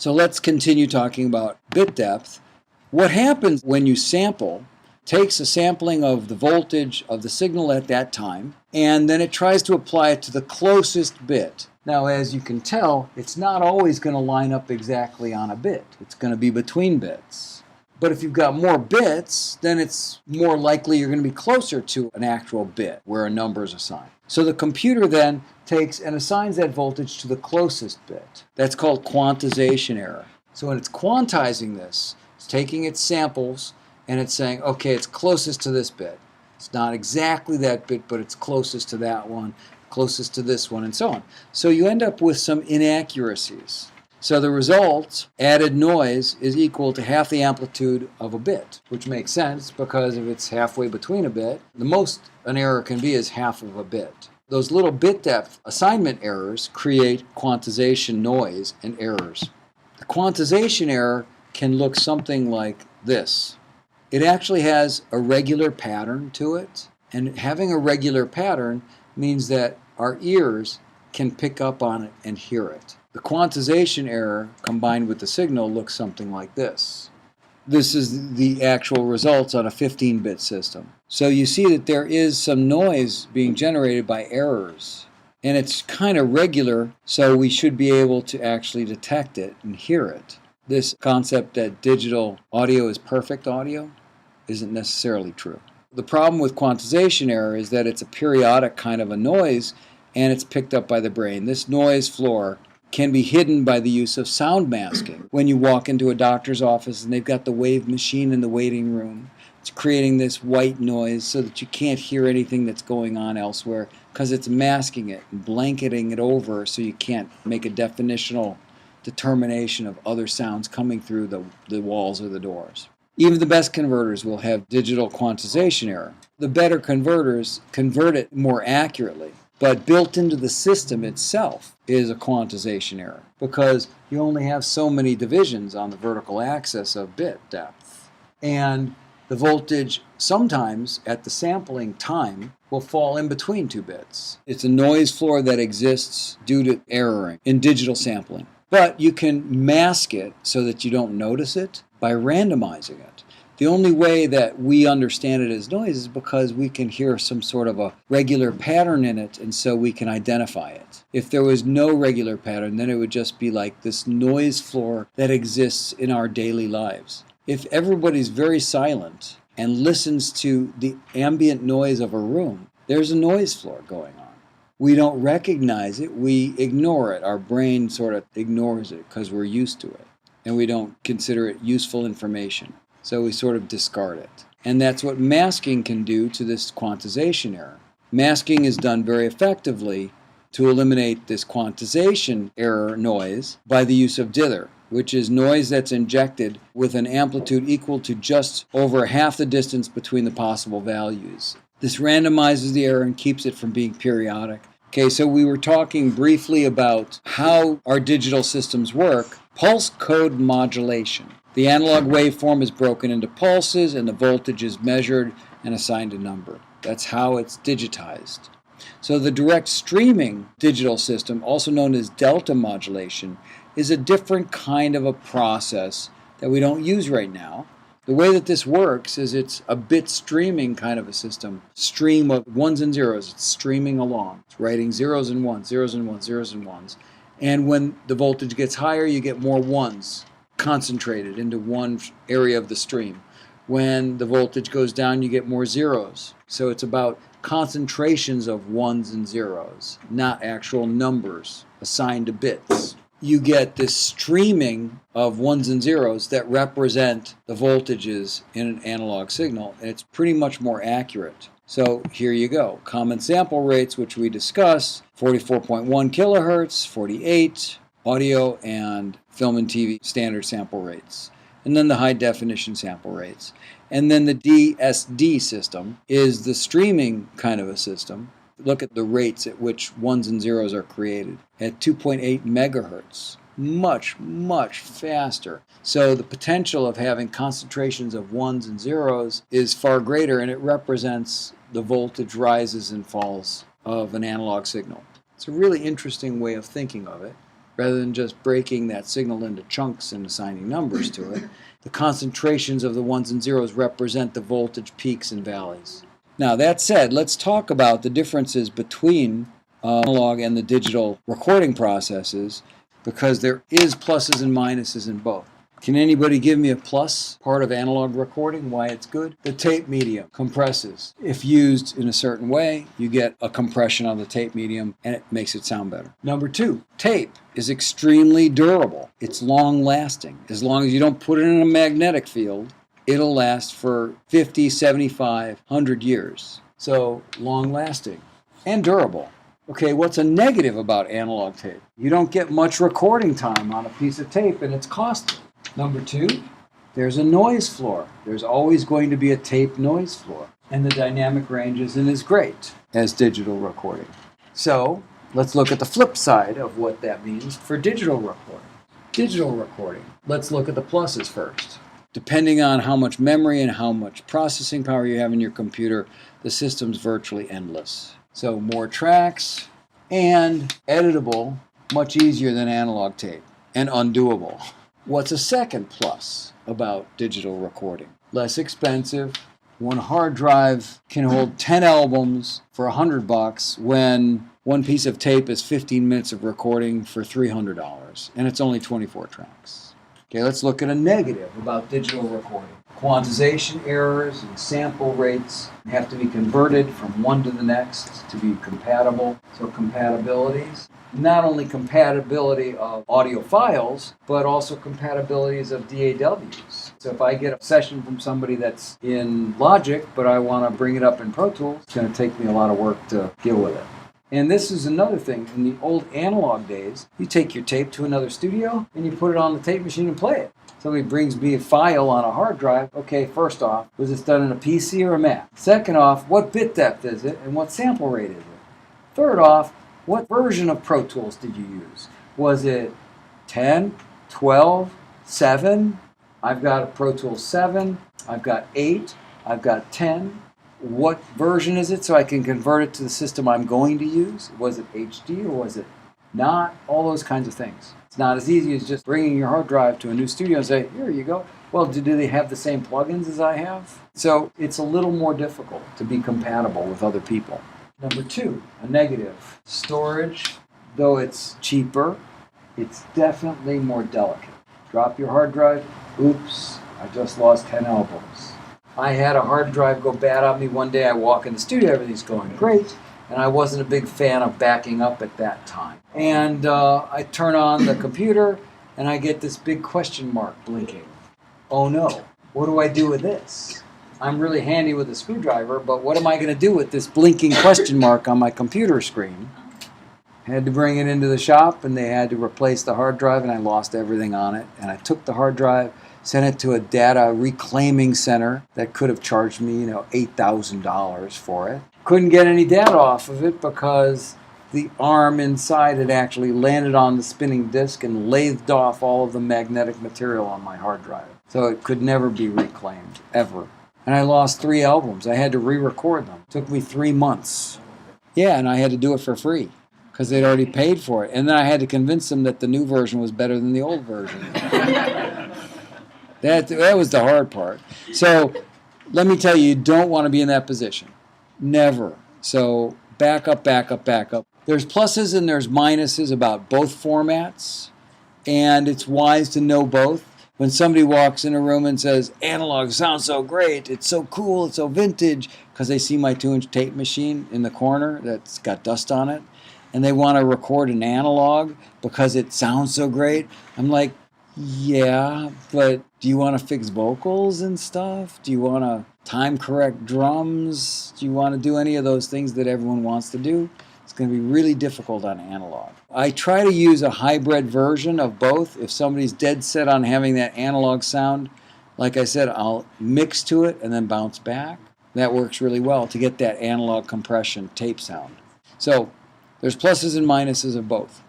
So let's continue talking about bit depth. What happens when you sample takes a sampling of the voltage of the signal at that time, and then it tries to apply it to the closest bit. Now, as you can tell, it's not always going to line up exactly on a bit. It's going to be between bits. But if you've got more bits, then it's more likely you're going to be closer to an actual bit where a number is assigned. So the computer then takes and assigns that voltage to the closest bit. That's called quantization error. So when it's quantizing this, it's taking its samples and it's saying, okay, it's closest to this bit. It's not exactly that bit, but it's closest to that one, closest to this one, and so on. So you end up with some inaccuracies. So the result, added noise, is equal to half the amplitude of a bit, which makes sense because if it's halfway between a bit, the most an error can be is half of a bit. Those little bit depth assignment errors create quantization noise and errors. The quantization error can look something like this. It actually has a regular pattern to it, and having a regular pattern means that our ears can pick up on it and hear it. The quantization error combined with the signal looks something like this. This is the actual results on a 15-bit system. So you see that there is some noise being generated by errors, and it's kind of regular, so we should be able to actually detect it and hear it. This concept that digital audio is perfect audio isn't necessarily true. The problem with quantization error is that it's a periodic kind of a noise, and it's picked up by the brain. This noise floor can be hidden by the use of sound masking. When you walk into a doctor's office and they've got the wave machine in the waiting room, it's creating this white noise so that you can't hear anything that's going on elsewhere because it's masking it and blanketing it over so you can't make a definitional determination of other sounds coming through the walls or the doors. Even the best converters will have digital quantization error. The better converters convert it more accurately. But built into the system itself is a quantization error because you only have so many divisions on the vertical axis of bit depth. And the voltage sometimes at the sampling time will fall in between two bits. It's a noise floor that exists due to erroring in digital sampling. But you can mask it so that you don't notice it by randomizing it. The only way that we understand it as noise is because we can hear some sort of a regular pattern in it, and so we can identify it. If there was no regular pattern, then it would just be like this noise floor that exists in our daily lives. If everybody's very silent and listens to the ambient noise of a room, there's a noise floor going on. We don't recognize it, we ignore it. Our brain sort of ignores it because we're used to it, and we don't consider it useful information. So we sort of discard it. And that's what masking can do to this quantization error. Masking is done very effectively to eliminate this quantization error noise by the use of dither, which is noise that's injected with an amplitude equal to just over half the distance between the possible values. This randomizes the error and keeps it from being periodic. Okay, so we were talking briefly about how our digital systems work. Pulse code modulation. The analog waveform is broken into pulses and the voltage is measured and assigned a number. That's how it's digitized. So the direct streaming digital system, also known as delta modulation, is a different kind of a process that we don't use right now. The way that this works is it's a bit streaming kind of a system. Stream of ones and zeros. It's streaming along. It's writing zeros and ones, zeros and ones, zeros and ones. And when the voltage gets higher, you get more ones concentrated into one area of the stream. When the voltage goes down, you get more zeros. So it's about concentrations of ones and zeros, not actual numbers assigned to bits. You get this streaming of ones and zeros that represent the voltages in an analog signal, and it's pretty much more accurate. So here you go. Common sample rates, which we discuss, 44.1 kilohertz, 48, audio and film and TV standard sample rates. And then the high definition sample rates. And then the DSD system is the streaming kind of a system. Look at the rates at which ones and zeros are created at 2.8 megahertz. Much, much faster. So the potential of having concentrations of ones and zeros is far greater, and it represents the voltage rises and falls of an analog signal. It's a really interesting way of thinking of it. rather than just breaking that signal into chunks and assigning numbers to it. The concentrations of the ones and zeros represent the voltage peaks and valleys. Now, that said, let's talk about the differences between analog and the digital recording processes, because there is pluses and minuses in both. Can anybody give me a plus part of analog recording, why it's good? The tape medium compresses. If used in a certain way, you get a compression on the tape medium and it makes it sound better. Number 2, tape is extremely durable. It's long lasting. As long as you don't put it in a magnetic field, it'll last for 50, 75, 100 years. So long lasting and durable. Okay, what's a negative about analog tape? You don't get much recording time on a piece of tape and it's costly. Number 2, there's a noise floor. There's always going to be a tape noise floor. And the dynamic range isn't as great as digital recording. So let's look at the flip side of what that means for digital recording. Digital recording, let's look at the pluses first. Depending on how much memory and how much processing power you have in your computer, the system's virtually endless. So more tracks and editable, much easier than analog tape, and undoable. What's a second plus about digital recording? Less expensive. One hard drive can hold 10 albums for $100 when one piece of tape is 15 minutes of recording for $300, and it's only 24 tracks. Okay, let's look at a negative about digital recording. Quantization errors and sample rates have to be converted from one to the next to be compatible. So compatibilities, not only compatibility of audio files, but also compatibilities of DAWs. So if I get a session from somebody that's in Logic, but I want to bring it up in Pro Tools, it's going to take me a lot of work to deal with it. And this is another thing. In the old analog days, you take your tape to another studio and you put it on the tape machine and play it. Somebody brings me a file on a hard drive. Okay, first off, was this done in a PC or a Mac? Second off, what bit depth is it and what sample rate is it? Third off, what version of Pro Tools did you use? Was it 10, 12, 7? I've got a Pro Tools 7, I've got 8, I've got 10. What version is it so I can convert it to the system I'm going to use? Was it HD or was it not? All those kinds of things. It's not as easy as just bringing your hard drive to a new studio and say, here you go. Well, do they have the same plugins as I have? So it's a little more difficult to be compatible with other people. Number 2, a negative. Storage, though it's cheaper, it's definitely more delicate. Drop your hard drive, oops, I just lost 10 albums. I had a hard drive go bad on me one day. I walk in the studio, everything's going great, and I wasn't a big fan of backing up at that time. And I turn on the computer, and I get this big question mark blinking. Oh no, what do I do with this? I'm really handy with a screwdriver, but what am I going to do with this blinking question mark on my computer screen? Had to bring it into the shop, and they had to replace the hard drive, and I lost everything on it. And I took the hard drive, sent it to a data reclaiming center that could have charged me, $8,000 for it. Couldn't get any data off of it because the arm inside had actually landed on the spinning disk and lathed off all of the magnetic material on my hard drive. So it could never be reclaimed, ever. And I lost 3 albums. I had to re-record them. It took me 3 months. Yeah, and I had to do it for free because they'd already paid for it. And then I had to convince them that the new version was better than the old version. That was the hard part. So let me tell you, you don't want to be in that position. Never. So back up, back up, back up. There's pluses and there's minuses about both formats, and it's wise to know both. When somebody walks in a room and says, analog sounds so great, it's so cool, it's so vintage, because they see my 2-inch tape machine in the corner that's got dust on it, and they want to record an analog because it sounds so great, I'm like, yeah, but do you want to fix vocals and stuff? Do you want to time correct drums? Do you want to do any of those things that everyone wants to do? It's going to be really difficult on analog. I try to use a hybrid version of both. If somebody's dead set on having that analog sound, like I said, I'll mix to it and then bounce back. That works really well to get that analog compression tape sound. So there's pluses and minuses of both.